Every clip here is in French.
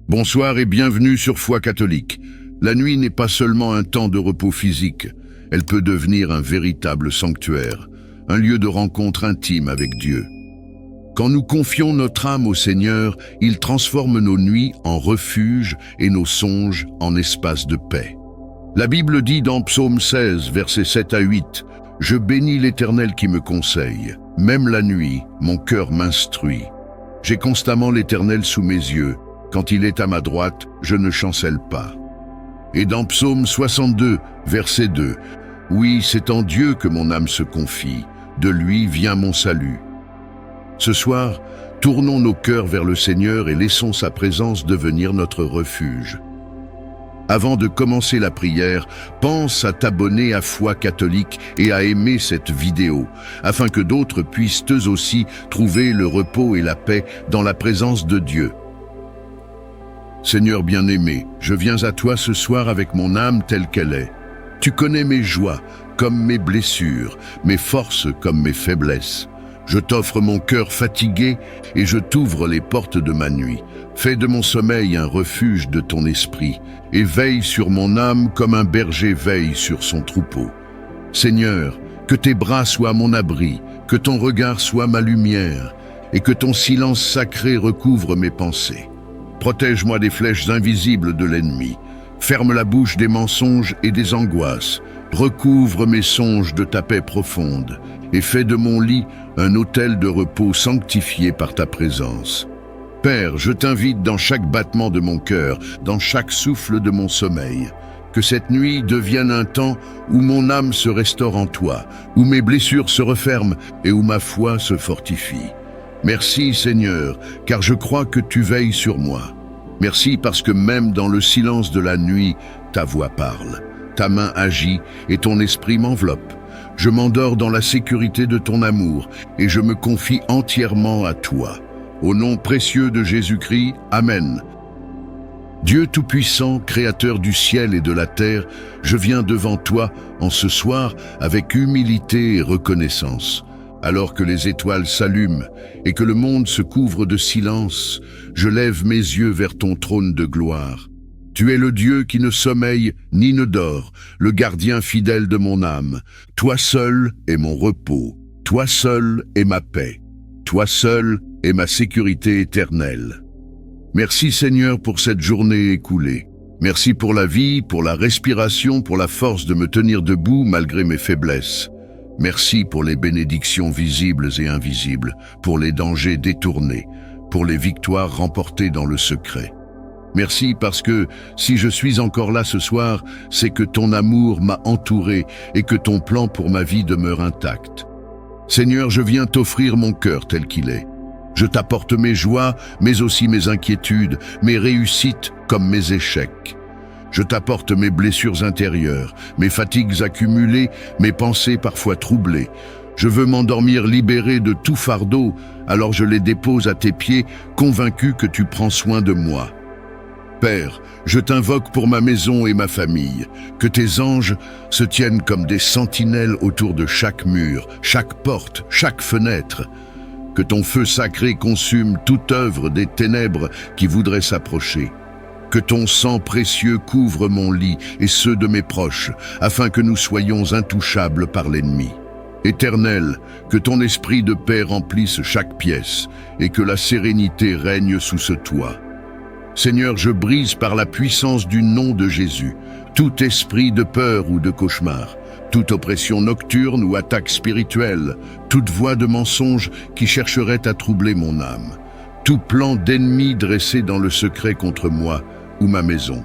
Bonsoir et bienvenue sur Foi catholique. La nuit n'est pas seulement un temps de repos physique, elle peut devenir un véritable sanctuaire, un lieu de rencontre intime avec Dieu. Quand nous confions notre âme au Seigneur, il transforme nos nuits en refuge et nos songes en espace de paix. La Bible dit dans Psaume 16, versets 7 à 8, « Je bénis l'Éternel qui me conseille. Même la nuit, mon cœur m'instruit. J'ai constamment l'Éternel sous mes yeux. Quand il est à ma droite, je ne chancelle pas. » Et dans Psaume 62, verset 2, « Oui, c'est en Dieu que mon âme se confie. De lui vient mon salut. » Ce soir, tournons nos cœurs vers le Seigneur et laissons sa présence devenir notre refuge. Avant de commencer la prière, pense à t'abonner à Foi catholique et à aimer cette vidéo, afin que d'autres puissent eux aussi trouver le repos et la paix dans la présence de Dieu. Seigneur bien-aimé, je viens à toi ce soir avec mon âme telle qu'elle est. Tu connais mes joies comme mes blessures, mes forces comme mes faiblesses. Je t'offre mon cœur fatigué et je t'ouvre les portes de ma nuit. Fais de mon sommeil un refuge de ton esprit et veille sur mon âme comme un berger veille sur son troupeau. Seigneur, que tes bras soient mon abri, que ton regard soit ma lumière et que ton silence sacré recouvre mes pensées. Protège-moi des flèches invisibles de l'ennemi. Ferme la bouche des mensonges et des angoisses. Recouvre mes songes de ta paix profonde et fais de mon lit un autel de repos sanctifié par ta présence. Père, je t'invite dans chaque battement de mon cœur, dans chaque souffle de mon sommeil. Que cette nuit devienne un temps où mon âme se restaure en toi, où mes blessures se referment et où ma foi se fortifie. Merci Seigneur, car je crois que tu veilles sur moi. Merci parce que même dans le silence de la nuit, ta voix parle. Ta main agit et ton esprit m'enveloppe. Je m'endors dans la sécurité de ton amour et je me confie entièrement à toi. Au nom précieux de Jésus-Christ, Amen. Dieu Tout-Puissant, Créateur du ciel et de la terre, je viens devant toi en ce soir avec humilité et reconnaissance. Alors que les étoiles s'allument et que le monde se couvre de silence, je lève mes yeux vers ton trône de gloire. Tu es le Dieu qui ne sommeille ni ne dort, le gardien fidèle de mon âme. Toi seul est mon repos, toi seul est ma paix, toi seul est ma sécurité éternelle. Merci Seigneur pour cette journée écoulée. Merci pour la vie, pour la respiration, pour la force de me tenir debout malgré mes faiblesses. Merci pour les bénédictions visibles et invisibles, pour les dangers détournés, pour les victoires remportées dans le secret. Merci parce que, si je suis encore là ce soir, c'est que ton amour m'a entouré et que ton plan pour ma vie demeure intact. Seigneur, je viens t'offrir mon cœur tel qu'il est. Je t'apporte mes joies, mais aussi mes inquiétudes, mes réussites comme mes échecs. Je t'apporte mes blessures intérieures, mes fatigues accumulées, mes pensées parfois troublées. Je veux m'endormir libéré de tout fardeau, alors je les dépose à tes pieds, convaincu que tu prends soin de moi. Père, je t'invoque pour ma maison et ma famille, que tes anges se tiennent comme des sentinelles autour de chaque mur, chaque porte, chaque fenêtre. Que ton feu sacré consume toute œuvre des ténèbres qui voudraient s'approcher. Que ton sang précieux couvre mon lit et ceux de mes proches, afin que nous soyons intouchables par l'ennemi. Éternel, que ton esprit de paix remplisse chaque pièce et que la sérénité règne sous ce toit. Seigneur, je brise par la puissance du nom de Jésus tout esprit de peur ou de cauchemar, toute oppression nocturne ou attaque spirituelle, toute voix de mensonge qui chercherait à troubler mon âme, tout plan d'ennemi dressé dans le secret contre moi ou ma maison.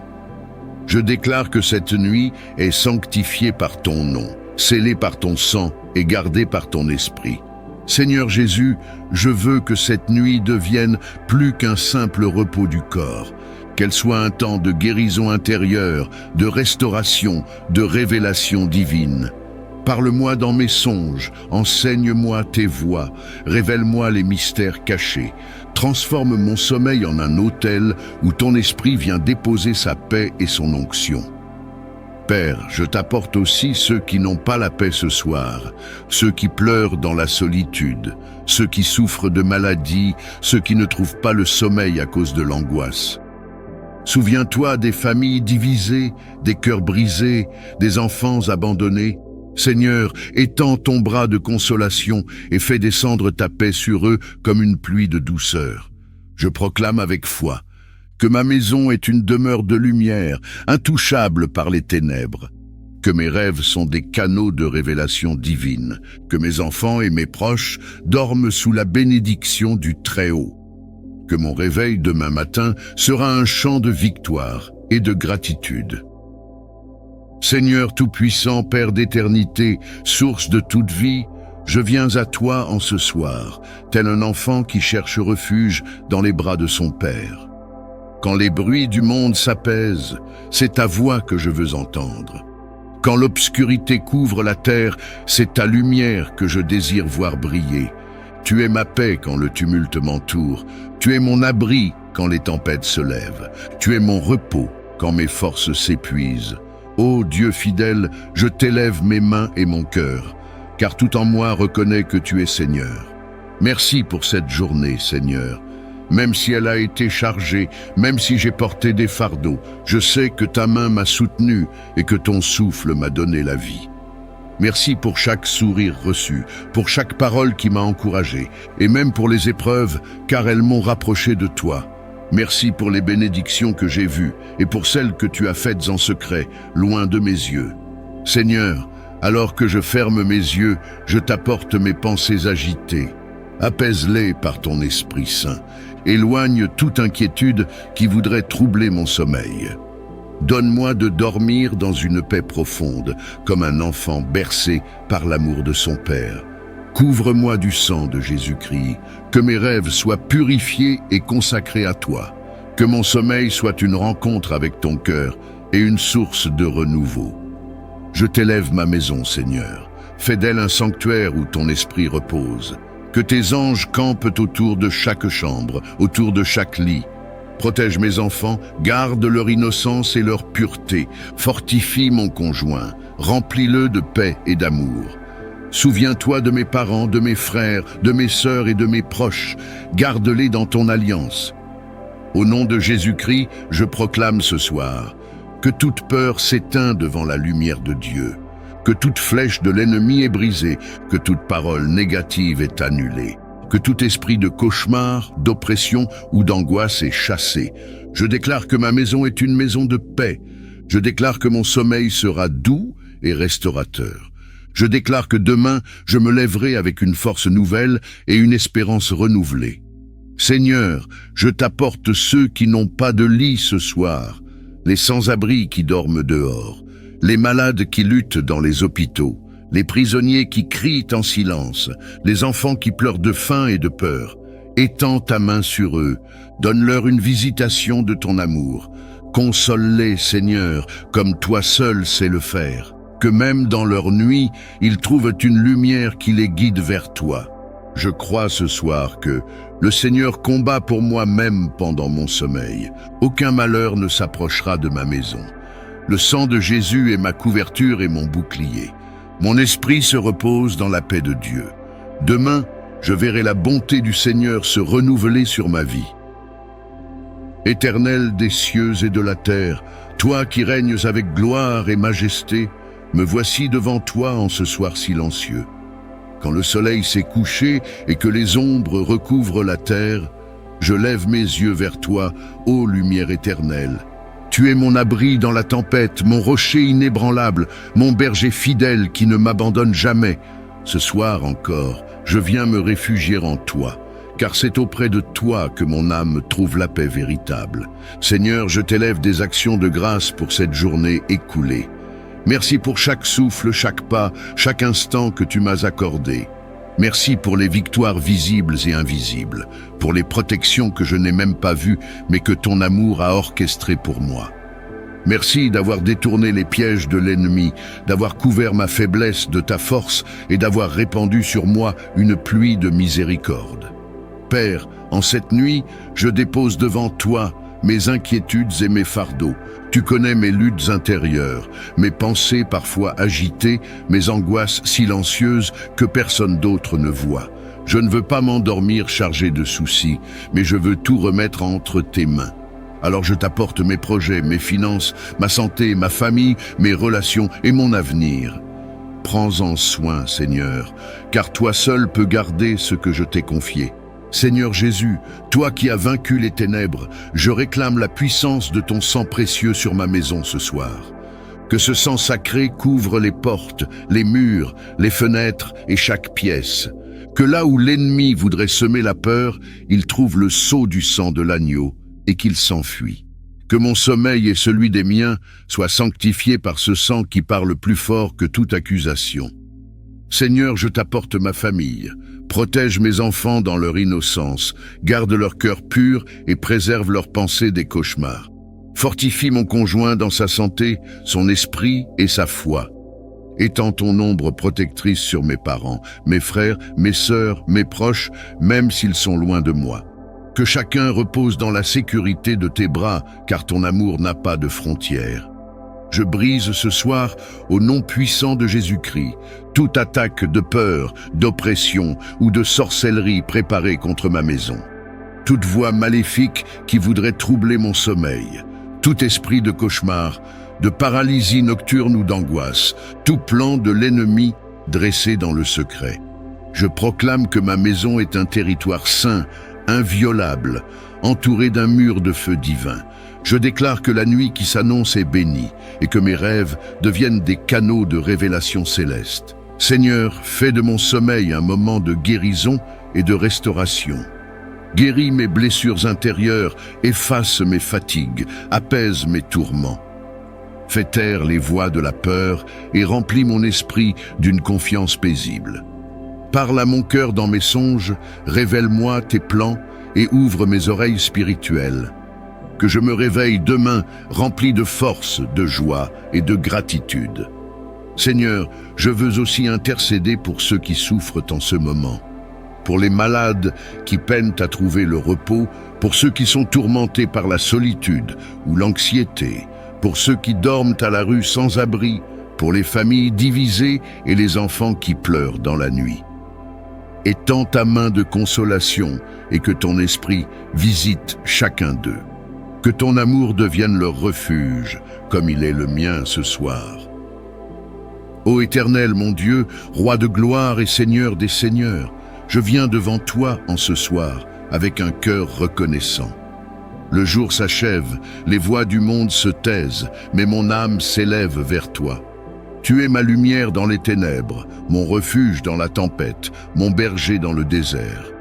Je déclare que cette nuit est sanctifiée par ton nom, scellée par ton sang et gardée par ton esprit. Seigneur Jésus, je veux que cette nuit devienne plus qu'un simple repos du corps, qu'elle soit un temps de guérison intérieure, de restauration, de révélation divine. Parle-moi dans mes songes, enseigne-moi tes voies, révèle-moi les mystères cachés. Transforme mon sommeil en un autel où ton esprit vient déposer sa paix et son onction. Père, je t'apporte aussi ceux qui n'ont pas la paix ce soir, ceux qui pleurent dans la solitude, ceux qui souffrent de maladies, ceux qui ne trouvent pas le sommeil à cause de l'angoisse. Souviens-toi des familles divisées, des cœurs brisés, des enfants abandonnés. Seigneur, étends ton bras de consolation et fais descendre ta paix sur eux comme une pluie de douceur. Je proclame avec foi que ma maison est une demeure de lumière, intouchable par les ténèbres, que mes rêves sont des canaux de révélation divine, que mes enfants et mes proches dorment sous la bénédiction du Très-Haut, que mon réveil demain matin sera un chant de victoire et de gratitude. Seigneur Tout-Puissant, Père d'éternité, source de toute vie, je viens à toi en ce soir, tel un enfant qui cherche refuge dans les bras de son Père. Quand les bruits du monde s'apaisent, c'est ta voix que je veux entendre. Quand l'obscurité couvre la terre, c'est ta lumière que je désire voir briller. Tu es ma paix quand le tumulte m'entoure. Tu es mon abri quand les tempêtes se lèvent. Tu es mon repos quand mes forces s'épuisent. Ô Dieu fidèle, je t'élève mes mains et mon cœur, car tout en moi reconnaît que tu es Seigneur. Merci pour cette journée, Seigneur. Même si elle a été chargée, même si j'ai porté des fardeaux, je sais que ta main m'a soutenu et que ton souffle m'a donné la vie. Merci pour chaque sourire reçu, pour chaque parole qui m'a encouragé, et même pour les épreuves, car elles m'ont rapproché de toi. Merci pour les bénédictions que j'ai vues et pour celles que tu as faites en secret, loin de mes yeux. Seigneur, alors que je ferme mes yeux, je t'apporte mes pensées agitées. Apaise-les par ton Esprit Saint. Éloigne toute inquiétude qui voudrait troubler mon sommeil. Donne-moi de dormir dans une paix profonde, comme un enfant bercé par l'amour de son Père. Couvre-moi du sang de Jésus-Christ, que mes rêves soient purifiés et consacrés à toi, que mon sommeil soit une rencontre avec ton cœur et une source de renouveau. Je t'élève ma maison, Seigneur, fais d'elle un sanctuaire où ton esprit repose. Que tes anges campent autour de chaque chambre, autour de chaque lit. Protège mes enfants, garde leur innocence et leur pureté, fortifie mon conjoint, remplis-le de paix et d'amour. Souviens-toi de mes parents, de mes frères, de mes sœurs et de mes proches, garde-les dans ton alliance. Au nom de Jésus-Christ, je proclame ce soir que toute peur s'éteint devant la lumière de Dieu, que toute flèche de l'ennemi est brisée, que toute parole négative est annulée, que tout esprit de cauchemar, d'oppression ou d'angoisse est chassé. Je déclare que ma maison est une maison de paix. Je déclare que mon sommeil sera doux et restaurateur. Je déclare que demain, je me lèverai avec une force nouvelle et une espérance renouvelée. Seigneur, je t'apporte ceux qui n'ont pas de lit ce soir, les sans-abri qui dorment dehors, les malades qui luttent dans les hôpitaux, les prisonniers qui crient en silence, les enfants qui pleurent de faim et de peur. Étends ta main sur eux, donne-leur une visitation de ton amour. Console-les, Seigneur, comme toi seul sais le faire. Que même dans leur nuit, ils trouvent une lumière qui les guide vers toi. Je crois ce soir que le Seigneur combat pour moi même pendant mon sommeil. Aucun malheur ne s'approchera de ma maison. Le sang de Jésus est ma couverture et mon bouclier. Mon esprit se repose dans la paix de Dieu. Demain, je verrai la bonté du Seigneur se renouveler sur ma vie. Éternel des cieux et de la terre, toi qui règnes avec gloire et majesté, me voici devant toi en ce soir silencieux. Quand le soleil s'est couché et que les ombres recouvrent la terre, je lève mes yeux vers toi, ô lumière éternelle. Tu es mon abri dans la tempête, mon rocher inébranlable, mon berger fidèle qui ne m'abandonne jamais. Ce soir encore, je viens me réfugier en toi, car c'est auprès de toi que mon âme trouve la paix véritable. Seigneur, je t'élève des actions de grâce pour cette journée écoulée. Merci pour chaque souffle, chaque pas, chaque instant que tu m'as accordé. Merci pour les victoires visibles et invisibles, pour les protections que je n'ai même pas vues, mais que ton amour a orchestrées pour moi. Merci d'avoir détourné les pièges de l'ennemi, d'avoir couvert ma faiblesse de ta force et d'avoir répandu sur moi une pluie de miséricorde. Père, en cette nuit, je dépose devant toi mes inquiétudes et mes fardeaux. Tu connais mes luttes intérieures, mes pensées parfois agitées, mes angoisses silencieuses que personne d'autre ne voit. Je ne veux pas m'endormir chargé de soucis, mais je veux tout remettre entre tes mains. Alors je t'apporte mes projets, mes finances, ma santé, ma famille, mes relations et mon avenir. Prends-en soin, Seigneur, car toi seul peux garder ce que je t'ai confié. Seigneur Jésus, toi qui as vaincu les ténèbres, je réclame la puissance de ton sang précieux sur ma maison ce soir. Que ce sang sacré couvre les portes, les murs, les fenêtres et chaque pièce. Que là où l'ennemi voudrait semer la peur, il trouve le sceau du sang de l'agneau et qu'il s'enfuit. Que mon sommeil et celui des miens soient sanctifiés par ce sang qui parle plus fort que toute accusation. Seigneur, je t'apporte ma famille. Protège mes enfants dans leur innocence, garde leur cœur pur et préserve leurs pensées des cauchemars. Fortifie mon conjoint dans sa santé, son esprit et sa foi. Étends ton ombre protectrice sur mes parents, mes frères, mes sœurs, mes proches, même s'ils sont loin de moi. Que chacun repose dans la sécurité de tes bras, car ton amour n'a pas de frontières. Je brise ce soir, au nom puissant de Jésus-Christ, toute attaque de peur, d'oppression ou de sorcellerie préparée contre ma maison. Toute voix maléfique qui voudrait troubler mon sommeil, tout esprit de cauchemar, de paralysie nocturne ou d'angoisse, tout plan de l'ennemi dressé dans le secret. Je proclame que ma maison est un territoire saint, inviolable, entouré d'un mur de feu divin. Je déclare que la nuit qui s'annonce est bénie et que mes rêves deviennent des canaux de révélation céleste. Seigneur, fais de mon sommeil un moment de guérison et de restauration. Guéris mes blessures intérieures, efface mes fatigues, apaise mes tourments. Fais taire les voix de la peur et remplis mon esprit d'une confiance paisible. Parle à mon cœur dans mes songes, révèle-moi tes plans et ouvre mes oreilles spirituelles. Que je me réveille demain rempli de force, de joie et de gratitude. Seigneur, je veux aussi intercéder pour ceux qui souffrent en ce moment. Pour les malades qui peinent à trouver le repos, pour ceux qui sont tourmentés par la solitude ou l'anxiété, pour ceux qui dorment à la rue sans abri, pour les familles divisées et les enfants qui pleurent dans la nuit. Étends ta main de consolation et que ton esprit visite chacun d'eux. Que ton amour devienne leur refuge, comme il est le mien ce soir. Ô Éternel, mon Dieu, Roi de gloire et Seigneur des seigneurs, je viens devant toi en ce soir, avec un cœur reconnaissant. Le jour s'achève, les voix du monde se taisent, mais mon âme s'élève vers toi. Tu es ma lumière dans les ténèbres, mon refuge dans la tempête, mon berger dans le désert.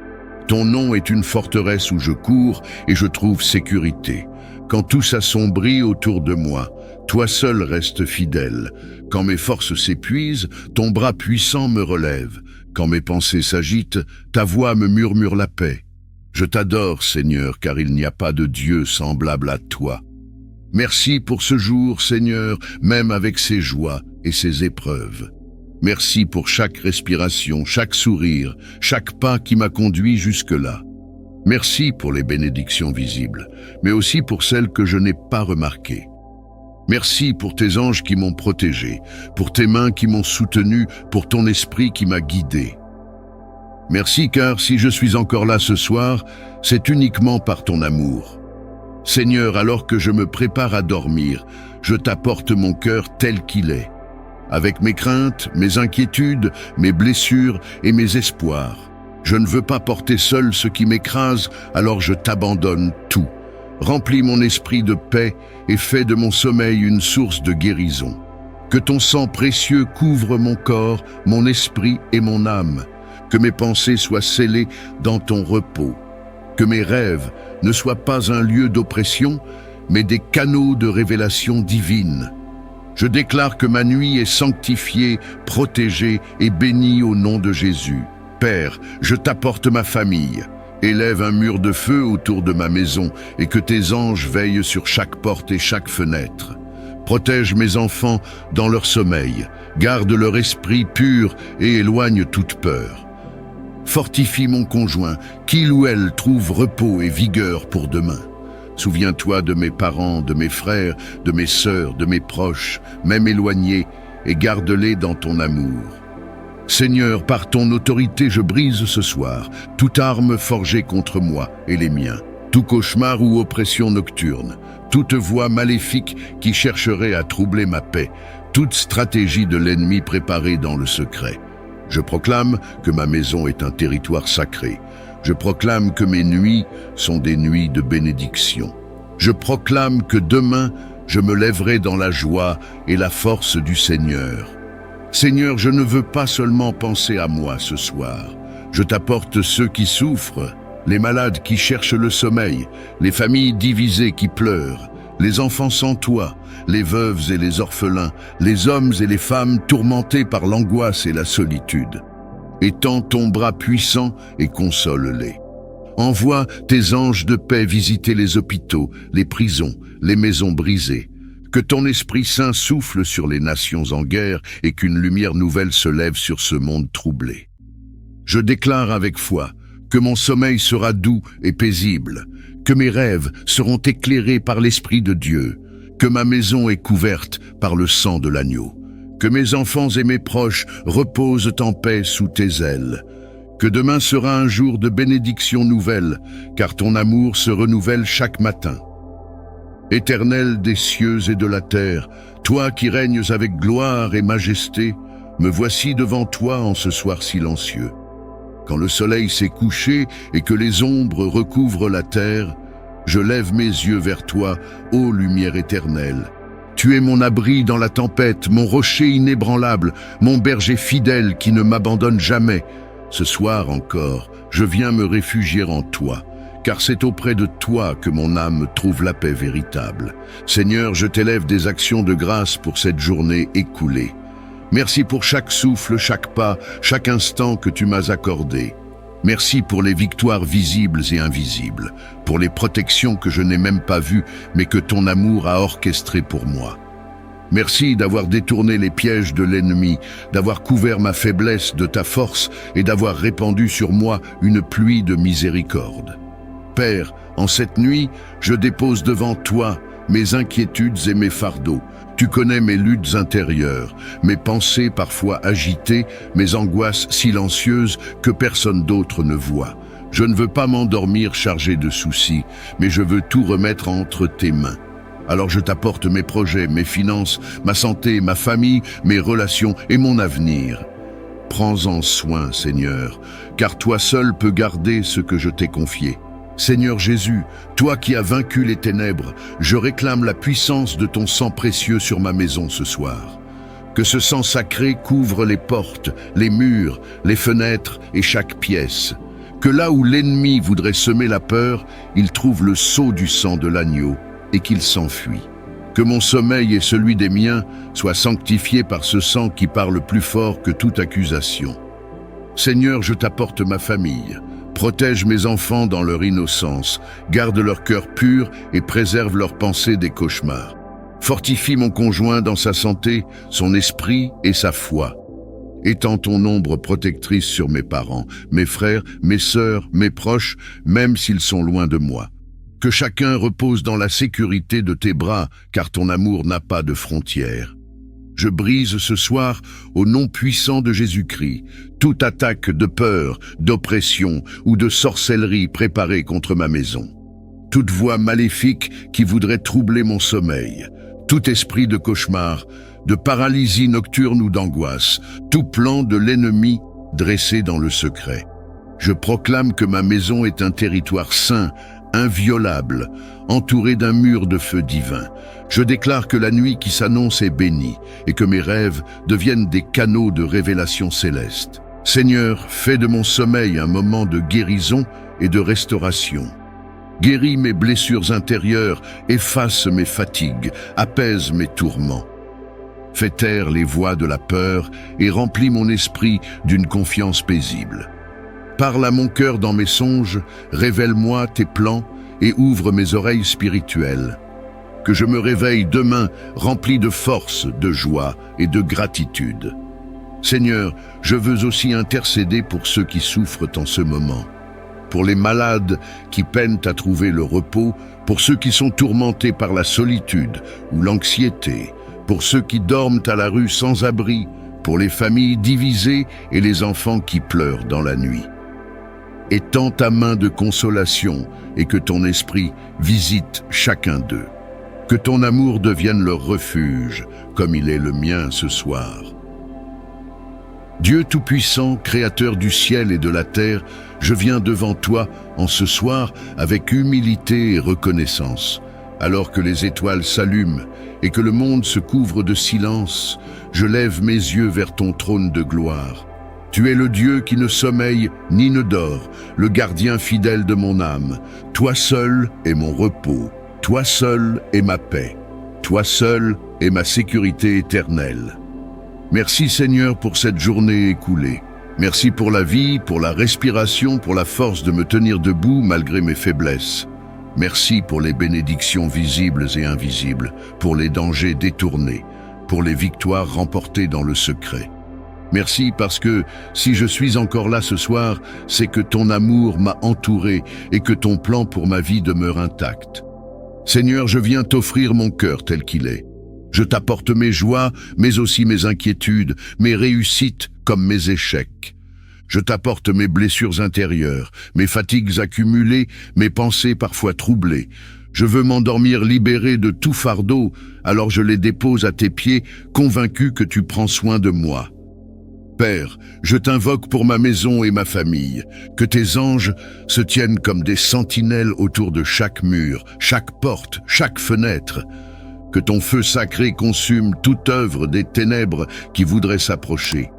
Ton nom est une forteresse où je cours et je trouve sécurité. Quand tout s'assombrit autour de moi, toi seul restes fidèle. Quand mes forces s'épuisent, ton bras puissant me relève. Quand mes pensées s'agitent, ta voix me murmure la paix. Je t'adore, Seigneur, car il n'y a pas de Dieu semblable à toi. Merci pour ce jour, Seigneur, même avec ses joies et ses épreuves. Merci pour chaque respiration, chaque sourire, chaque pas qui m'a conduit jusque-là. Merci pour les bénédictions visibles, mais aussi pour celles que je n'ai pas remarquées. Merci pour tes anges qui m'ont protégé, pour tes mains qui m'ont soutenu, pour ton esprit qui m'a guidé. Merci car si je suis encore là ce soir, c'est uniquement par ton amour. Seigneur, alors que je me prépare à dormir, je t'apporte mon cœur tel qu'il est, avec mes craintes, mes inquiétudes, mes blessures et mes espoirs. Je ne veux pas porter seul ce qui m'écrase, alors je t'abandonne tout. Remplis mon esprit de paix et fais de mon sommeil une source de guérison. Que ton sang précieux couvre mon corps, mon esprit et mon âme. Que mes pensées soient scellées dans ton repos. Que mes rêves ne soient pas un lieu d'oppression, mais des canaux de révélation divine. Je déclare que ma nuit est sanctifiée, protégée et bénie au nom de Jésus. Père, je t'apporte ma famille. Élève un mur de feu autour de ma maison et que tes anges veillent sur chaque porte et chaque fenêtre. Protège mes enfants dans leur sommeil, garde leur esprit pur et éloigne toute peur. Fortifie mon conjoint, qu'il ou elle trouve repos et vigueur pour demain. Souviens-toi de mes parents, de mes frères, de mes sœurs, de mes proches, même éloignés, et garde-les dans ton amour. Seigneur, par ton autorité, je brise ce soir toute arme forgée contre moi et les miens. tout cauchemar ou oppression nocturne, toute voix maléfique qui chercherait à troubler ma paix, toute stratégie de l'ennemi préparée dans le secret. Je proclame que ma maison est un territoire sacré. Je proclame que mes nuits sont des nuits de bénédiction. Je proclame que demain, je me lèverai dans la joie et la force du Seigneur. Seigneur, je ne veux pas seulement penser à moi ce soir. Je t'apporte ceux qui souffrent, les malades qui cherchent le sommeil, les familles divisées qui pleurent, les enfants sans toit, les veuves et les orphelins, les hommes et les femmes tourmentés par l'angoisse et la solitude. Étends ton bras puissant et console-les. Envoie tes anges de paix visiter les hôpitaux, les prisons, les maisons brisées. Que ton Esprit Saint souffle sur les nations en guerre et qu'une lumière nouvelle se lève sur ce monde troublé. Je déclare avec foi que mon sommeil sera doux et paisible, que mes rêves seront éclairés par l'Esprit de Dieu, que ma maison est couverte par le sang de l'agneau, que mes enfants et mes proches reposent en paix sous tes ailes, que demain sera un jour de bénédiction nouvelle, car ton amour se renouvelle chaque matin. Éternel des cieux et de la terre, toi qui règnes avec gloire et majesté, me voici devant toi en ce soir silencieux. Quand le soleil s'est couché et que les ombres recouvrent la terre, je lève mes yeux vers toi, ô lumière éternelle. Tu es mon abri dans la tempête, mon rocher inébranlable, mon berger fidèle qui ne m'abandonne jamais. Ce soir encore, je viens me réfugier en toi, car c'est auprès de toi que mon âme trouve la paix véritable. Seigneur, je t'élève des actions de grâce pour cette journée écoulée. Merci pour chaque souffle, chaque pas, chaque instant que tu m'as accordé. Merci pour les victoires visibles et invisibles, pour les protections que je n'ai même pas vues, mais que ton amour a orchestrées pour moi. Merci d'avoir détourné les pièges de l'ennemi, d'avoir couvert ma faiblesse de ta force et d'avoir répandu sur moi une pluie de miséricorde. Père, en cette nuit, je dépose devant toi mes inquiétudes et mes fardeaux. Tu connais mes luttes intérieures, mes pensées parfois agitées, mes angoisses silencieuses que personne d'autre ne voit. Je ne veux pas m'endormir chargé de soucis, mais je veux tout remettre entre tes mains. Alors je t'apporte mes projets, mes finances, ma santé, ma famille, mes relations et mon avenir. Prends-en soin, Seigneur, car toi seul peux garder ce que je t'ai confié. Seigneur Jésus, toi qui as vaincu les ténèbres, je réclame la puissance de ton sang précieux sur ma maison ce soir. Que ce sang sacré couvre les portes, les murs, les fenêtres et chaque pièce. Que là où l'ennemi voudrait semer la peur, il trouve le sceau du sang de l'agneau et qu'il s'enfuit. Que mon sommeil et celui des miens soient sanctifiés par ce sang qui parle plus fort que toute accusation. Seigneur, je t'apporte ma famille. Protège mes enfants dans leur innocence, garde leur cœur pur et préserve leurs pensées des cauchemars. Fortifie mon conjoint dans sa santé, son esprit et sa foi. Étends ton ombre protectrice sur mes parents, mes frères, mes sœurs, mes proches, même s'ils sont loin de moi. Que chacun repose dans la sécurité de tes bras, car ton amour n'a pas de frontières. Je brise ce soir, au nom puissant de Jésus-Christ, toute attaque de peur, d'oppression ou de sorcellerie préparée contre ma maison. Toute voix maléfique qui voudrait troubler mon sommeil, tout esprit de cauchemar, de paralysie nocturne ou d'angoisse, tout plan de l'ennemi dressé dans le secret. Je proclame que ma maison est un territoire saint, inviolable, entouré d'un mur de feu divin. Je déclare que la nuit qui s'annonce est bénie et que mes rêves deviennent des canaux de révélation céleste. Seigneur, fais de mon sommeil un moment de guérison et de restauration. Guéris mes blessures intérieures, efface mes fatigues, apaise mes tourments. Fais taire les voix de la peur et remplis mon esprit d'une confiance paisible. Parle à mon cœur dans mes songes, révèle-moi tes plans et ouvre mes oreilles spirituelles. Que je me réveille demain rempli de force, de joie et de gratitude. Seigneur, je veux aussi intercéder pour ceux qui souffrent en ce moment. Pour les malades qui peinent à trouver le repos, pour ceux qui sont tourmentés par la solitude ou l'anxiété, pour ceux qui dorment à la rue sans abri, pour les familles divisées et les enfants qui pleurent dans la nuit. étends ta main de consolation et que ton esprit visite chacun d'eux. Que ton amour devienne leur refuge, comme il est le mien ce soir. Dieu Tout-Puissant, Créateur du ciel et de la terre, je viens devant toi en ce soir avec humilité et reconnaissance. Alors que les étoiles s'allument et que le monde se couvre de silence, je lève mes yeux vers ton trône de gloire. Tu es le Dieu qui ne sommeille ni ne dort, le gardien fidèle de mon âme. Toi seul est mon repos, toi seul est ma paix, toi seul est ma sécurité éternelle. Merci Seigneur pour cette journée écoulée. Merci pour la vie, pour la respiration, pour la force de me tenir debout malgré mes faiblesses. Merci pour les bénédictions visibles et invisibles, pour les dangers détournés, pour les victoires remportées dans le secret. Merci parce que, si je suis encore là ce soir, c'est que ton amour m'a entouré et que ton plan pour ma vie demeure intact. Seigneur, je viens t'offrir mon cœur tel qu'il est. Je t'apporte mes joies, mais aussi mes inquiétudes, mes réussites comme mes échecs. Je t'apporte mes blessures intérieures, mes fatigues accumulées, mes pensées parfois troublées. Je veux m'endormir libéré de tout fardeau, alors je les dépose à tes pieds, convaincu que tu prends soin de moi. Père, je t'invoque pour ma maison et ma famille, que tes anges se tiennent comme des sentinelles autour de chaque mur, chaque porte, chaque fenêtre. Que ton feu sacré consume toute œuvre des ténèbres qui voudraient s'approcher.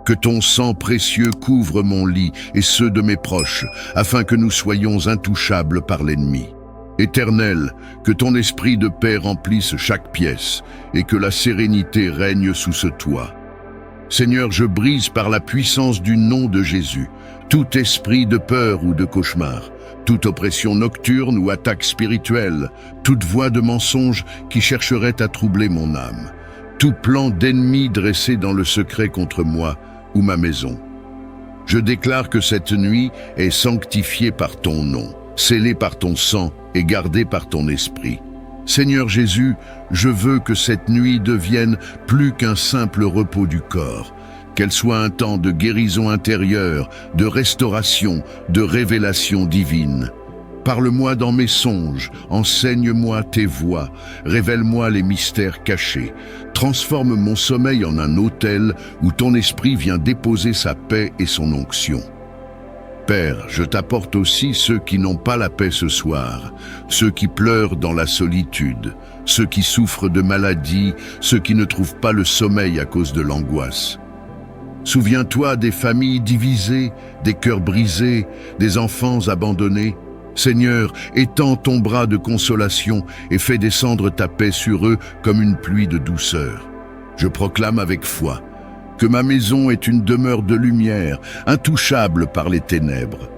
Que ton sang précieux couvre mon lit et ceux de mes proches, afin que nous soyons intouchables par l'ennemi. Éternel, que ton esprit de paix remplisse chaque pièce et que la sérénité règne sous ce toit. Seigneur, je brise par la puissance du nom de Jésus tout esprit de peur ou de cauchemar, toute oppression nocturne ou attaque spirituelle, toute voix de mensonge qui chercherait à troubler mon âme, tout plan d'ennemi dressé dans le secret contre moi ou ma maison. Je déclare que cette nuit est sanctifiée par ton nom, scellée par ton sang et gardée par ton esprit. Seigneur Jésus, je veux que cette nuit devienne plus qu'un simple repos du corps, qu'elle soit un temps de guérison intérieure, de restauration, de révélation divine. Parle-moi dans mes songes, enseigne-moi tes voies, révèle-moi les mystères cachés. Transforme mon sommeil en un autel où ton esprit vient déposer sa paix et son onction. Père, je t'apporte aussi ceux qui n'ont pas la paix ce soir, ceux qui pleurent dans la solitude, ceux qui souffrent de maladies, ceux qui ne trouvent pas le sommeil à cause de l'angoisse. Souviens-toi des familles divisées, des cœurs brisés, des enfants abandonnés. Seigneur, étends ton bras de consolation et fais descendre ta paix sur eux comme une pluie de douceur. Je proclame avec foi que ma maison est une demeure de lumière, intouchable par les ténèbres,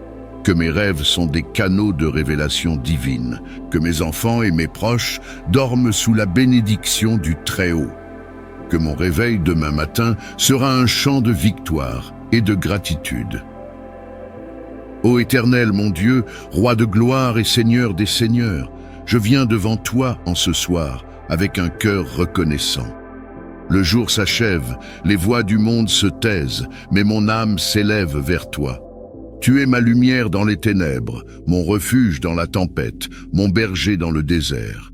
que mes rêves sont des canaux de révélation divine, que mes enfants et mes proches dorment sous la bénédiction du Très-Haut, que mon réveil demain matin sera un chant de victoire et de gratitude. Ô Éternel, mon Dieu, Roi de gloire et Seigneur des seigneurs, je viens devant toi en ce soir avec un cœur reconnaissant. Le jour s'achève, les voix du monde se taisent, mais mon âme s'élève vers toi. Tu es ma lumière dans les ténèbres, mon refuge dans la tempête, mon berger dans le désert.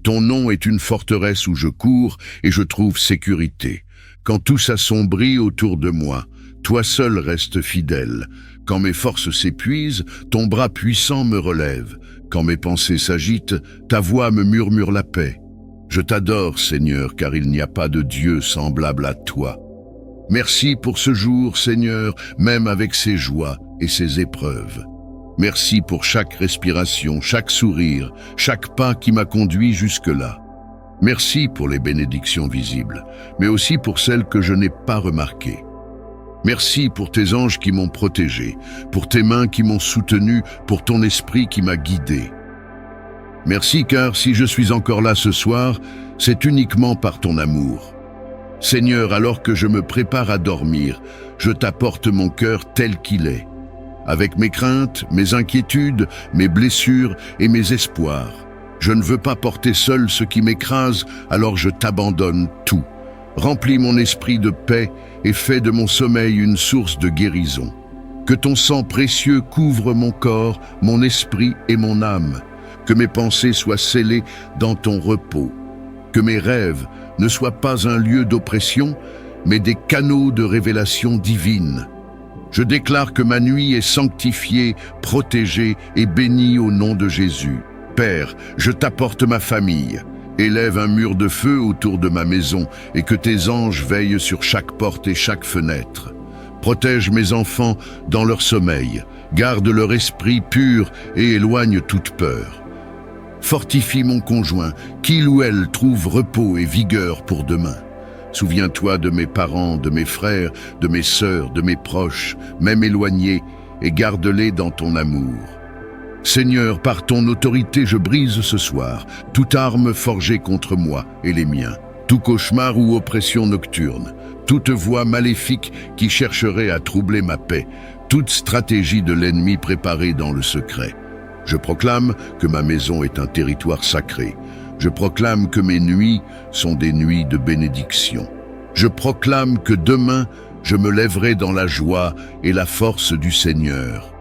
Ton nom est une forteresse où je cours et je trouve sécurité. Quand tout s'assombrit autour de moi, toi seul restes fidèle. Quand mes forces s'épuisent, ton bras puissant me relève. Quand mes pensées s'agitent, ta voix me murmure la paix. Je t'adore, Seigneur, car il n'y a pas de Dieu semblable à toi. Merci pour ce jour, Seigneur, même avec ses joies et ses épreuves. Merci pour chaque respiration, chaque sourire, chaque pas qui m'a conduit jusque-là. Merci pour les bénédictions visibles, mais aussi pour celles que je n'ai pas remarquées. Merci pour tes anges qui m'ont protégé, pour tes mains qui m'ont soutenu, pour ton esprit qui m'a guidé. Merci car si je suis encore là ce soir, c'est uniquement par ton amour. Seigneur, alors que je me prépare à dormir, je t'apporte mon cœur tel qu'il est, avec mes craintes, mes inquiétudes, mes blessures et mes espoirs. Je ne veux pas porter seul ce qui m'écrase, alors je t'abandonne tout. Remplis mon esprit de paix et fais de mon sommeil une source de guérison. Que ton sang précieux couvre mon corps, mon esprit et mon âme. Que mes pensées soient scellées dans ton repos. Que mes rêves ne soient pas un lieu d'oppression, mais des canaux de révélation divine. Je déclare que ma nuit est sanctifiée, protégée et bénie au nom de Jésus. Père, je t'apporte ma famille. Élève un mur de feu autour de ma maison et que tes anges veillent sur chaque porte et chaque fenêtre. Protège mes enfants dans leur sommeil, garde leur esprit pur et éloigne toute peur. Fortifie mon conjoint, qu'il ou elle trouve repos et vigueur pour demain. Souviens-toi de mes parents, de mes frères, de mes sœurs, de mes proches, même éloignés, et garde-les dans ton amour. Seigneur, par ton autorité, je brise ce soir toute arme forgée contre moi et les miens, tout cauchemar ou oppression nocturne, toute voie maléfique qui chercherait à troubler ma paix, toute stratégie de l'ennemi préparée dans le secret. Je proclame que ma maison est un territoire sacré. Je proclame que mes nuits sont des nuits de bénédiction. Je proclame que demain, je me lèverai dans la joie et la force du Seigneur.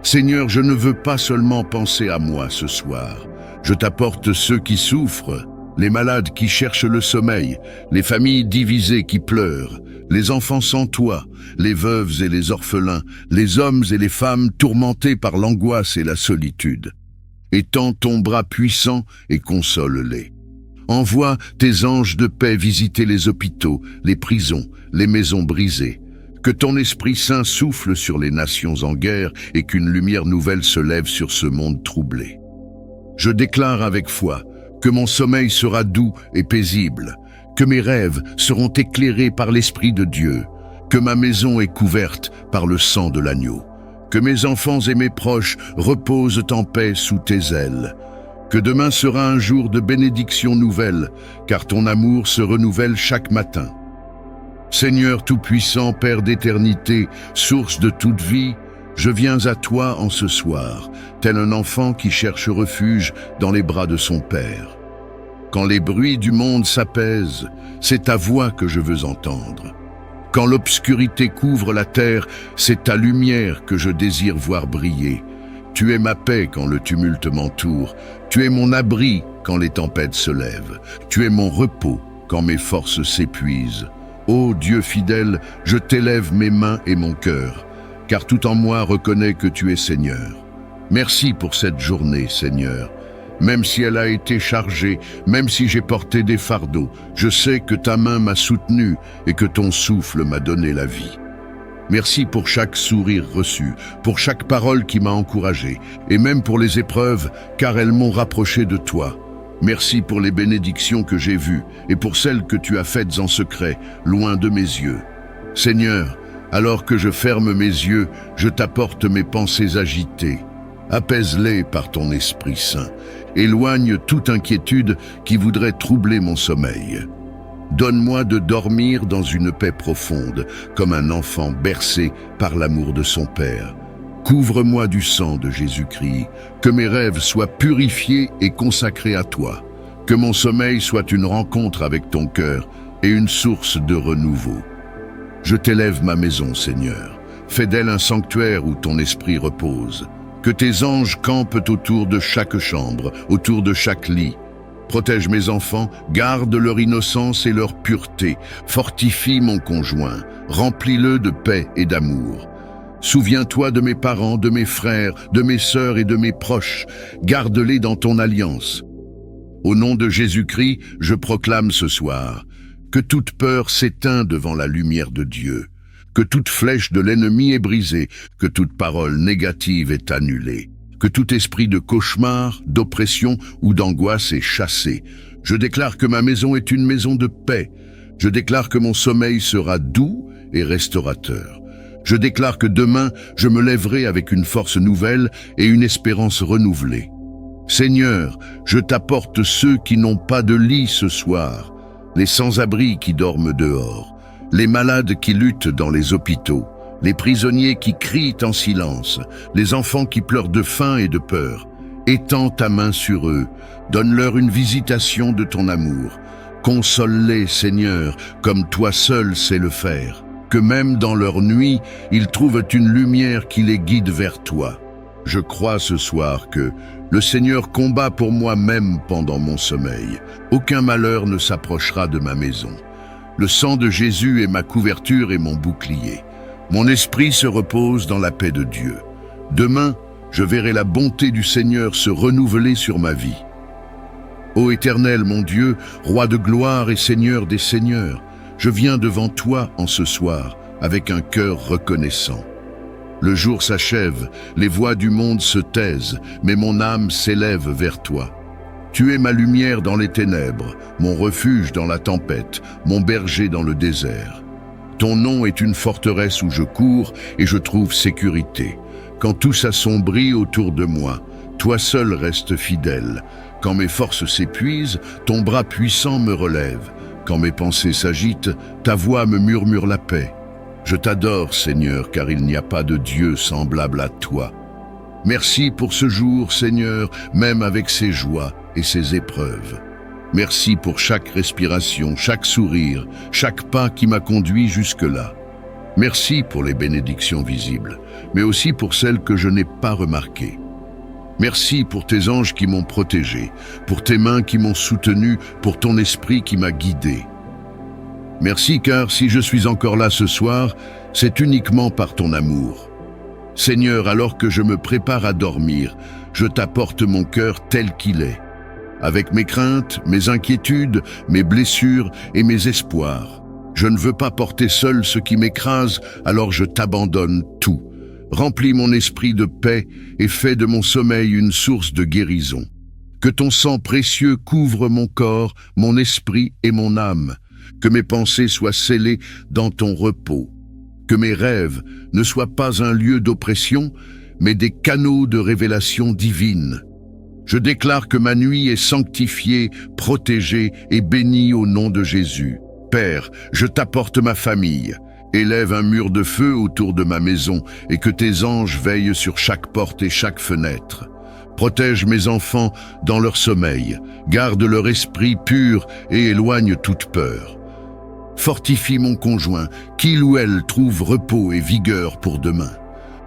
Seigneur, je ne veux pas seulement penser à moi ce soir. Je t'apporte ceux qui souffrent, les malades qui cherchent le sommeil, les familles divisées qui pleurent, les enfants sans toit, les veuves et les orphelins, les hommes et les femmes tourmentés par l'angoisse et la solitude. Étends ton bras puissant et console-les. Envoie tes anges de paix visiter les hôpitaux, les prisons, les maisons brisées. Que ton Esprit Saint souffle sur les nations en guerre et qu'une lumière nouvelle se lève sur ce monde troublé. Je déclare avec foi que mon sommeil sera doux et paisible, que mes rêves seront éclairés par l'Esprit de Dieu, que ma maison est couverte par le sang de l'agneau, que mes enfants et mes proches reposent en paix sous tes ailes, que demain sera un jour de bénédiction nouvelle, car ton amour se renouvelle chaque matin. Seigneur Tout-Puissant, Père d'éternité, source de toute vie, je viens à toi en ce soir, tel un enfant qui cherche refuge dans les bras de son Père. Quand les bruits du monde s'apaisent, c'est ta voix que je veux entendre. Quand l'obscurité couvre la terre, c'est ta lumière que je désire voir briller. Tu es ma paix quand le tumulte m'entoure. Tu es mon abri quand les tempêtes se lèvent. Tu es mon repos quand mes forces s'épuisent. Ô Dieu fidèle, je t'élève mes mains et mon cœur, car tout en moi reconnaît que tu es Seigneur. Merci pour cette journée, Seigneur. Même si elle a été chargée, même si j'ai porté des fardeaux, je sais que ta main m'a soutenu et que ton souffle m'a donné la vie. Merci pour chaque sourire reçu, pour chaque parole qui m'a encouragé, et même pour les épreuves, car elles m'ont rapproché de toi. Merci pour les bénédictions que j'ai vues et pour celles que tu as faites en secret, loin de mes yeux. Seigneur, alors que je ferme mes yeux, je t'apporte mes pensées agitées. Apaise-les par ton Esprit Saint. Éloigne toute inquiétude qui voudrait troubler mon sommeil. Donne-moi de dormir dans une paix profonde, comme un enfant bercé par l'amour de son Père. Couvre-moi du sang de Jésus-Christ, que mes rêves soient purifiés et consacrés à toi, que mon sommeil soit une rencontre avec ton cœur et une source de renouveau. Je t'élève ma maison, Seigneur, fais d'elle un sanctuaire où ton esprit repose. Que tes anges campent autour de chaque chambre, autour de chaque lit. Protège mes enfants, garde leur innocence et leur pureté, fortifie mon conjoint, remplis-le de paix et d'amour. Souviens-toi de mes parents, de mes frères, de mes sœurs et de mes proches. Garde-les dans ton alliance. Au nom de Jésus-Christ, je proclame ce soir que toute peur s'éteint devant la lumière de Dieu, que toute flèche de l'ennemi est brisée, que toute parole négative est annulée, que tout esprit de cauchemar, d'oppression ou d'angoisse est chassé. Je déclare que ma maison est une maison de paix. Je déclare que mon sommeil sera doux et restaurateur. Je déclare que demain, je me lèverai avec une force nouvelle et une espérance renouvelée. Seigneur, je t'apporte ceux qui n'ont pas de lit ce soir, les sans-abri qui dorment dehors, les malades qui luttent dans les hôpitaux, les prisonniers qui crient en silence, les enfants qui pleurent de faim et de peur. Étends ta main sur eux, donne-leur une visitation de ton amour. Console-les, Seigneur, comme toi seul sais le faire. que même dans leur nuit, ils trouvent une lumière qui les guide vers toi. Je crois ce soir que le Seigneur combat pour moi même pendant mon sommeil. Aucun malheur ne s'approchera de ma maison. Le sang de Jésus est ma couverture et mon bouclier. Mon esprit se repose dans la paix de Dieu. Demain, je verrai la bonté du Seigneur se renouveler sur ma vie. Ô Éternel, mon Dieu, Roi de gloire et Seigneur des seigneurs, je viens devant toi en ce soir avec un cœur reconnaissant. Le jour s'achève, les voix du monde se taisent, mais mon âme s'élève vers toi. Tu es ma lumière dans les ténèbres, mon refuge dans la tempête, mon berger dans le désert. Ton nom est une forteresse où je cours et je trouve sécurité. Quand tout s'assombrit autour de moi, toi seul restes fidèle. Quand mes forces s'épuisent, ton bras puissant me relève. Quand mes pensées s'agitent, ta voix me murmure la paix. Je t'adore, Seigneur, car il n'y a pas de Dieu semblable à toi. Merci pour ce jour, Seigneur, même avec ses joies et ses épreuves. Merci pour chaque respiration, chaque sourire, chaque pas qui m'a conduit jusque-là. Merci pour les bénédictions visibles, mais aussi pour celles que je n'ai pas remarquées. Merci pour tes anges qui m'ont protégé, pour tes mains qui m'ont soutenu, pour ton esprit qui m'a guidé. Merci car si je suis encore là ce soir, c'est uniquement par ton amour. Seigneur, alors que je me prépare à dormir, je t'apporte mon cœur tel qu'il est, avec mes craintes, mes inquiétudes, mes blessures et mes espoirs. Je ne veux pas porter seul ce qui m'écrase, alors je t'abandonne tout. Remplis mon esprit de paix et fais de mon sommeil une source de guérison. Que ton sang précieux couvre mon corps, mon esprit et mon âme. Que mes pensées soient scellées dans ton repos. Que mes rêves ne soient pas un lieu d'oppression, mais des canaux de révélation divine. Je déclare que ma nuit est sanctifiée, protégée et bénie au nom de Jésus. Père, je t'apporte ma famille. Élève un mur de feu autour de ma maison et que tes anges veillent sur chaque porte et chaque fenêtre. Protège mes enfants dans leur sommeil, garde leur esprit pur et éloigne toute peur. Fortifie mon conjoint, qu'il ou elle trouve repos et vigueur pour demain.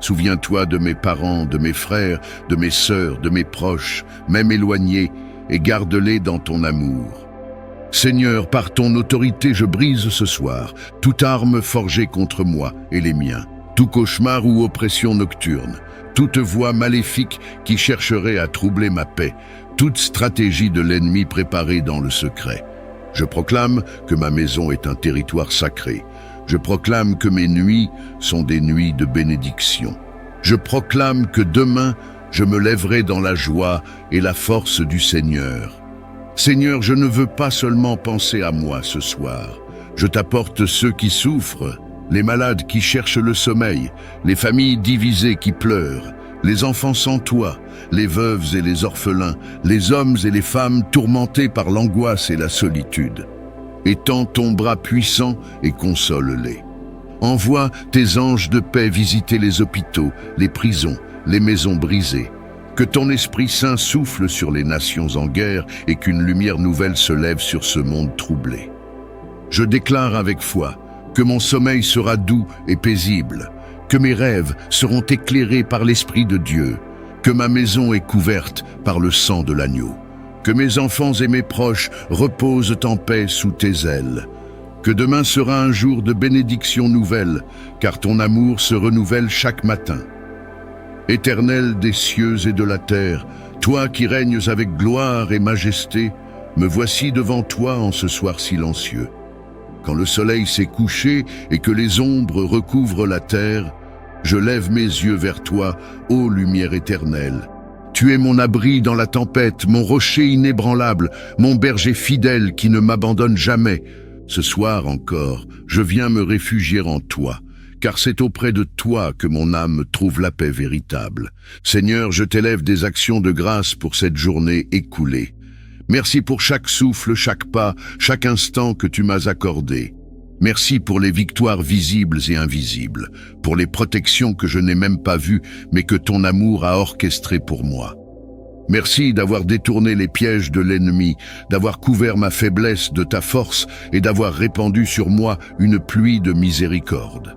Souviens-toi de mes parents, de mes frères, de mes sœurs, de mes proches, même éloignés, et garde-les dans ton amour. Seigneur, par ton autorité, je brise ce soir toute arme forgée contre moi et les miens, tout cauchemar ou oppression nocturne, toute voie maléfique qui chercherait à troubler ma paix, toute stratégie de l'ennemi préparée dans le secret. Je proclame que ma maison est un territoire sacré. Je proclame que mes nuits sont des nuits de bénédiction. Je proclame que demain, je me lèverai dans la joie et la force du Seigneur. Seigneur, je ne veux pas seulement penser à moi ce soir. Je t'apporte ceux qui souffrent, les malades qui cherchent le sommeil, les familles divisées qui pleurent, les enfants sans toit, les veuves et les orphelins, les hommes et les femmes tourmentés par l'angoisse et la solitude. Étends ton bras puissant et console-les. Envoie tes anges de paix visiter les hôpitaux, les prisons, les maisons brisées. Que ton Esprit Saint souffle sur les nations en guerre et qu'une lumière nouvelle se lève sur ce monde troublé. Je déclare avec foi que mon sommeil sera doux et paisible, que mes rêves seront éclairés par l'Esprit de Dieu, que ma maison est couverte par le sang de l'agneau, que mes enfants et mes proches reposent en paix sous tes ailes, que demain sera un jour de bénédiction nouvelle, car ton amour se renouvelle chaque matin. Éternel des cieux et de la terre, toi qui règnes avec gloire et majesté, me voici devant toi en ce soir silencieux. Quand le soleil s'est couché et que les ombres recouvrent la terre, je lève mes yeux vers toi, ô lumière éternelle. Tu es mon abri dans la tempête, mon rocher inébranlable, mon berger fidèle qui ne m'abandonne jamais. Ce soir encore, je viens me réfugier en toi, car c'est auprès de toi que mon âme trouve la paix véritable. Seigneur, je t'élève des actions de grâce pour cette journée écoulée. Merci pour chaque souffle, chaque pas, chaque instant que tu m'as accordé. Merci pour les victoires visibles et invisibles, pour les protections que je n'ai même pas vues, mais que ton amour a orchestrées pour moi. Merci d'avoir détourné les pièges de l'ennemi, d'avoir couvert ma faiblesse de ta force et d'avoir répandu sur moi une pluie de miséricorde.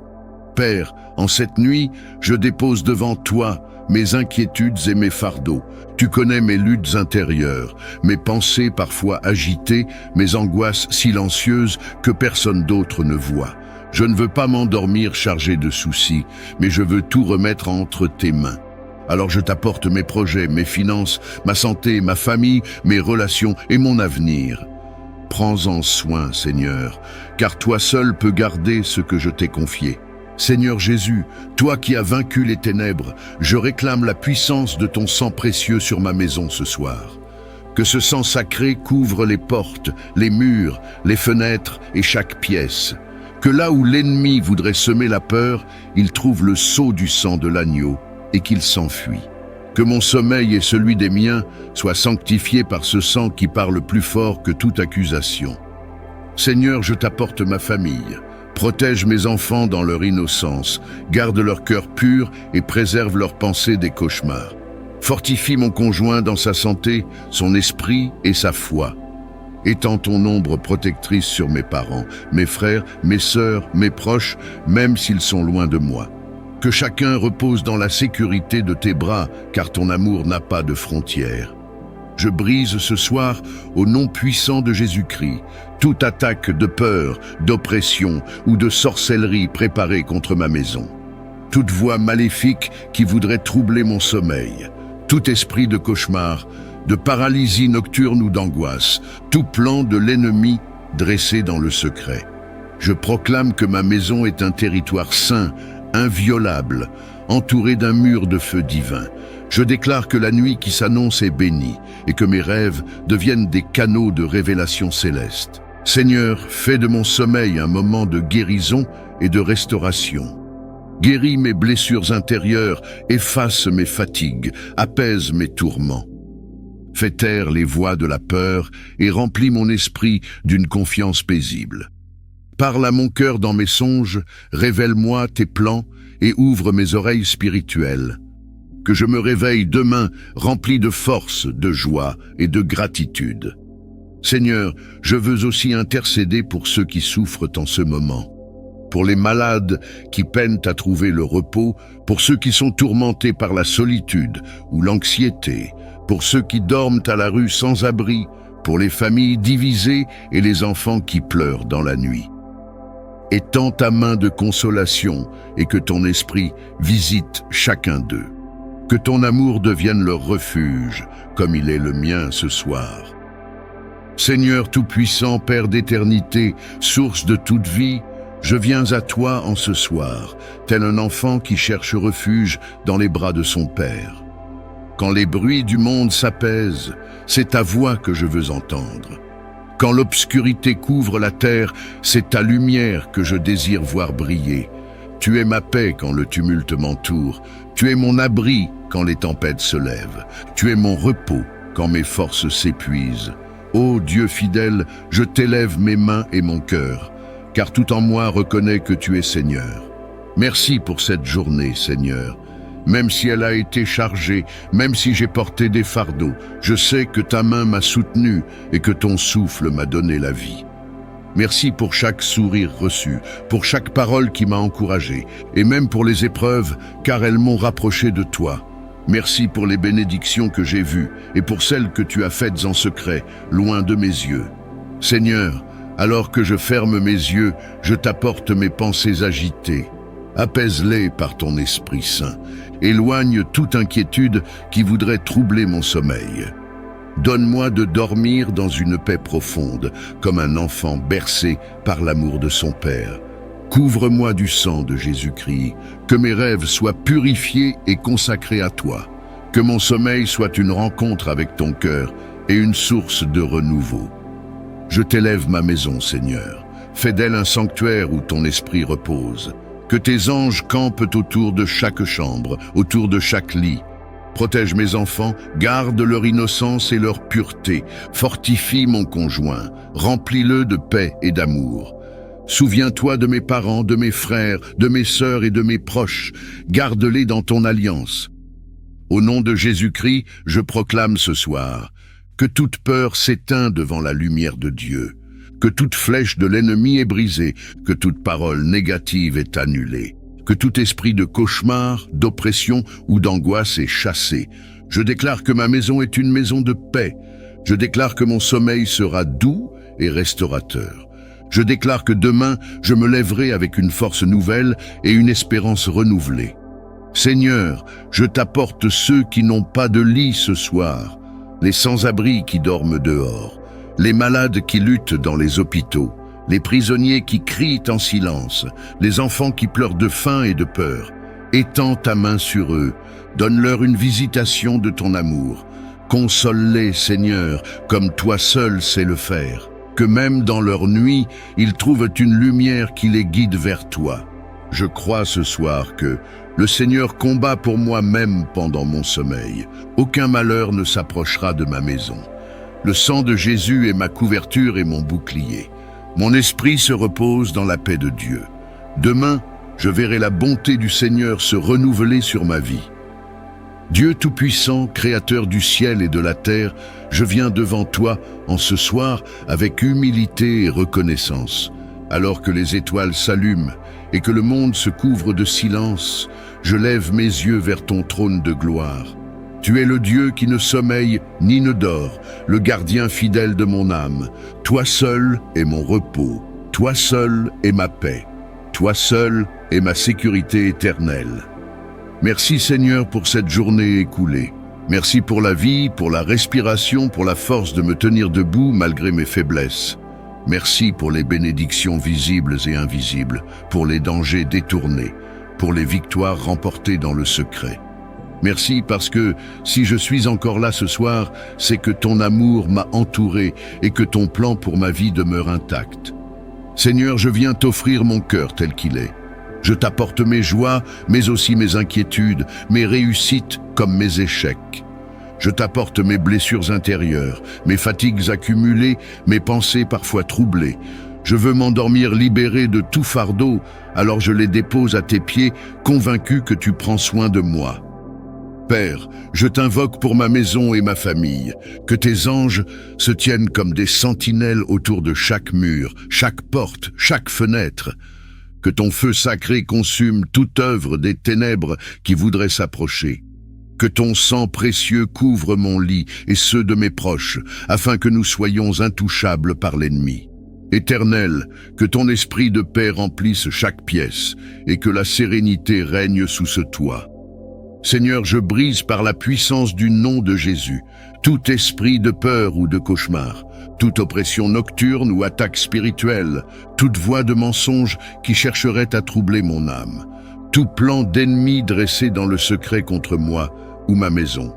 Père, en cette nuit, je dépose devant toi mes inquiétudes et mes fardeaux. Tu connais mes luttes intérieures, mes pensées parfois agitées, mes angoisses silencieuses que personne d'autre ne voit. Je ne veux pas m'endormir chargé de soucis, mais je veux tout remettre entre tes mains. Alors je t'apporte mes projets, mes finances, ma santé, ma famille, mes relations et mon avenir. Prends-en soin, Seigneur, car toi seul peux garder ce que je t'ai confié. Seigneur Jésus, toi qui as vaincu les ténèbres, je réclame la puissance de ton sang précieux sur ma maison ce soir. Que ce sang sacré couvre les portes, les murs, les fenêtres et chaque pièce. Que là où l'ennemi voudrait semer la peur, il trouve le sceau du sang de l'agneau et qu'il s'enfuit. Que mon sommeil et celui des miens soient sanctifiés par ce sang qui parle plus fort que toute accusation. Seigneur, je t'apporte ma famille. Protège mes enfants dans leur innocence, garde leur cœur pur et préserve leurs pensées des cauchemars. Fortifie mon conjoint dans sa santé, son esprit et sa foi. Étends ton ombre protectrice sur mes parents, mes frères, mes sœurs, mes proches, même s'ils sont loin de moi. Que chacun repose dans la sécurité de tes bras, car ton amour n'a pas de frontières. Je brise ce soir, au nom puissant de Jésus-Christ, toute attaque de peur, d'oppression ou de sorcellerie préparée contre ma maison. Toute voix maléfique qui voudrait troubler mon sommeil, tout esprit de cauchemar, de paralysie nocturne ou d'angoisse, tout plan de l'ennemi dressé dans le secret. Je proclame que ma maison est un territoire saint, inviolable, entouré d'un mur de feu divin. Je déclare que la nuit qui s'annonce est bénie et que mes rêves deviennent des canaux de révélation céleste. Seigneur, fais de mon sommeil un moment de guérison et de restauration. Guéris mes blessures intérieures, efface mes fatigues, apaise mes tourments. Fais taire les voix de la peur et remplis mon esprit d'une confiance paisible. Parle à mon cœur dans mes songes, révèle-moi tes plans et ouvre mes oreilles spirituelles. Que je me réveille demain rempli de force, de joie et de gratitude. Seigneur, je veux aussi intercéder pour ceux qui souffrent en ce moment. Pour les malades qui peinent à trouver le repos, pour ceux qui sont tourmentés par la solitude ou l'anxiété, pour ceux qui dorment à la rue sans abri, pour les familles divisées et les enfants qui pleurent dans la nuit. Étends ta main de consolation et que ton esprit visite chacun d'eux. Que ton amour devienne leur refuge, comme il est le mien ce soir. Seigneur Tout-Puissant, Père d'éternité, source de toute vie, je viens à toi en ce soir, tel un enfant qui cherche refuge dans les bras de son Père. Quand les bruits du monde s'apaisent, c'est ta voix que je veux entendre. Quand l'obscurité couvre la terre, c'est ta lumière que je désire voir briller. Tu es ma paix quand le tumulte m'entoure. Tu es mon abri quand les tempêtes se lèvent. Tu es mon repos quand mes forces s'épuisent. Ô Dieu fidèle, je t'élève mes mains et mon cœur, car tout en moi reconnaît que tu es Seigneur. Merci pour cette journée, Seigneur. Même si elle a été chargée, même si j'ai porté des fardeaux, je sais que ta main m'a soutenu et que ton souffle m'a donné la vie. Merci pour chaque sourire reçu, pour chaque parole qui m'a encouragé, et même pour les épreuves, car elles m'ont rapproché de toi. Merci pour les bénédictions que j'ai vues, et pour celles que tu as faites en secret, loin de mes yeux. Seigneur, alors que je ferme mes yeux, je t'apporte mes pensées agitées. Apaise-les par ton Esprit Saint. Éloigne toute inquiétude qui voudrait troubler mon sommeil. Donne-moi de dormir dans une paix profonde, comme un enfant bercé par l'amour de son Père. Couvre-moi du sang de Jésus-Christ, que mes rêves soient purifiés et consacrés à toi, que mon sommeil soit une rencontre avec ton cœur et une source de renouveau. Je t'élève ma maison, Seigneur. Fais d'elle un sanctuaire où ton esprit repose. Que tes anges campent autour de chaque chambre, autour de chaque lit. Protège mes enfants, garde leur innocence et leur pureté. Fortifie mon conjoint, remplis-le de paix et d'amour. Souviens-toi de mes parents, de mes frères, de mes sœurs et de mes proches. Garde-les dans ton alliance. Au nom de Jésus-Christ, je proclame ce soir que toute peur s'éteint devant la lumière de Dieu, que toute flèche de l'ennemi est brisée, que toute parole négative est annulée, que tout esprit de cauchemar, d'oppression ou d'angoisse est chassé. Je déclare que ma maison est une maison de paix. Je déclare que mon sommeil sera doux et restaurateur. Je déclare que demain, je me lèverai avec une force nouvelle et une espérance renouvelée. Seigneur, je t'apporte ceux qui n'ont pas de lit ce soir, les sans-abri qui dorment dehors, les malades qui luttent dans les hôpitaux, les prisonniers qui crient en silence, les enfants qui pleurent de faim et de peur. Étends ta main sur eux, donne-leur une visitation de ton amour. Console-les, Seigneur, comme toi seul sais le faire. Que même dans leur nuit, ils trouvent une lumière qui les guide vers toi. Je crois ce soir que le Seigneur combat pour moi même pendant mon sommeil. Aucun malheur ne s'approchera de ma maison. Le sang de Jésus est ma couverture et mon bouclier. Mon esprit se repose dans la paix de Dieu. Demain, je verrai la bonté du Seigneur se renouveler sur ma vie. Dieu Tout-Puissant, Créateur du ciel et de la terre, je viens devant toi en ce soir avec humilité et reconnaissance. Alors que les étoiles s'allument et que le monde se couvre de silence, je lève mes yeux vers ton trône de gloire. Tu es le Dieu qui ne sommeille ni ne dort, le gardien fidèle de mon âme. Toi seul est mon repos, toi seul est ma paix, toi seul est ma sécurité éternelle. Merci Seigneur pour cette journée écoulée. Merci pour la vie, pour la respiration, pour la force de me tenir debout malgré mes faiblesses. Merci pour les bénédictions visibles et invisibles, pour les dangers détournés, pour les victoires remportées dans le secret. Merci parce que si je suis encore là ce soir, c'est que ton amour m'a entouré et que ton plan pour ma vie demeure intact. Seigneur, je viens t'offrir mon cœur tel qu'il est. Je t'apporte mes joies, mais aussi mes inquiétudes, mes réussites comme mes échecs. Je t'apporte mes blessures intérieures, mes fatigues accumulées, mes pensées parfois troublées. Je veux m'endormir libéré de tout fardeau, alors je les dépose à tes pieds, convaincu que tu prends soin de moi. Père, je t'invoque pour ma maison et ma famille, que tes anges se tiennent comme des sentinelles autour de chaque mur, chaque porte, chaque fenêtre. Que ton feu sacré consume toute œuvre des ténèbres qui voudraient s'approcher. Que ton sang précieux couvre mon lit et ceux de mes proches, afin que nous soyons intouchables par l'ennemi. Éternel, que ton esprit de paix remplisse chaque pièce et que la sérénité règne sous ce toit. Seigneur, je brise par la puissance du nom de Jésus tout esprit de peur ou de cauchemar, toute oppression nocturne ou attaque spirituelle, toute voix de mensonge qui chercherait à troubler mon âme, tout plan d'ennemi dressé dans le secret contre moi ou ma maison.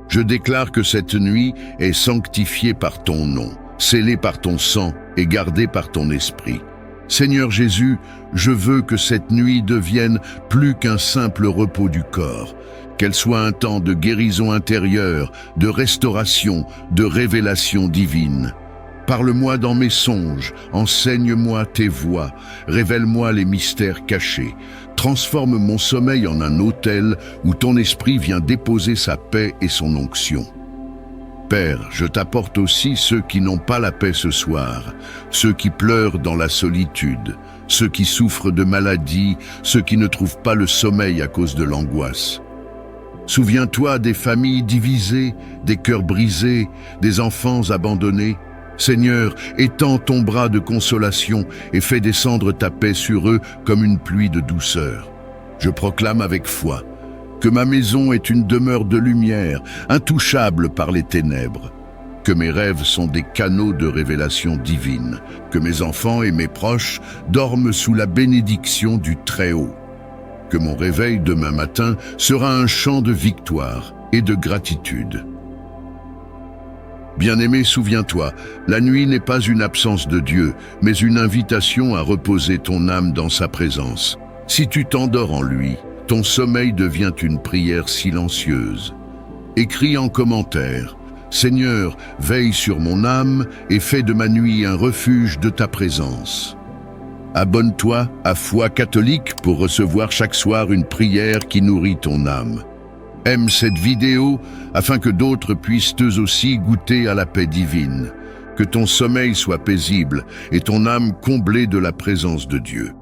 Je déclare que cette nuit est sanctifiée par ton nom, scellée par ton sang et gardée par ton esprit. Seigneur Jésus, je veux que cette nuit devienne plus qu'un simple repos du corps, qu'elle soit un temps de guérison intérieure, de restauration, de révélation divine. Parle-moi dans mes songes, enseigne-moi tes voies, révèle-moi les mystères cachés. Transforme mon sommeil en un autel où ton esprit vient déposer sa paix et son onction. Père, je t'apporte aussi ceux qui n'ont pas la paix ce soir, ceux qui pleurent dans la solitude, ceux qui souffrent de maladies, ceux qui ne trouvent pas le sommeil à cause de l'angoisse. Souviens-toi des familles divisées, des cœurs brisés, des enfants abandonnés. Seigneur, étends ton bras de consolation et fais descendre ta paix sur eux comme une pluie de douceur. Je proclame avec foi que ma maison est une demeure de lumière, intouchable par les ténèbres, que mes rêves sont des canaux de révélation divine, que mes enfants et mes proches dorment sous la bénédiction du Très-Haut, que mon réveil demain matin sera un chant de victoire et de gratitude. Bien-aimé, souviens-toi, la nuit n'est pas une absence de Dieu, mais une invitation à reposer ton âme dans sa présence. Si tu t'endors en lui, ton sommeil devient une prière silencieuse. Écris en commentaire « Seigneur, veille sur mon âme et fais de ma nuit un refuge de ta présence ». Abonne-toi à Foi catholique pour recevoir chaque soir une prière qui nourrit ton âme. Aime cette vidéo afin que d'autres puissent eux aussi goûter à la paix divine. Que ton sommeil soit paisible et ton âme comblée de la présence de Dieu.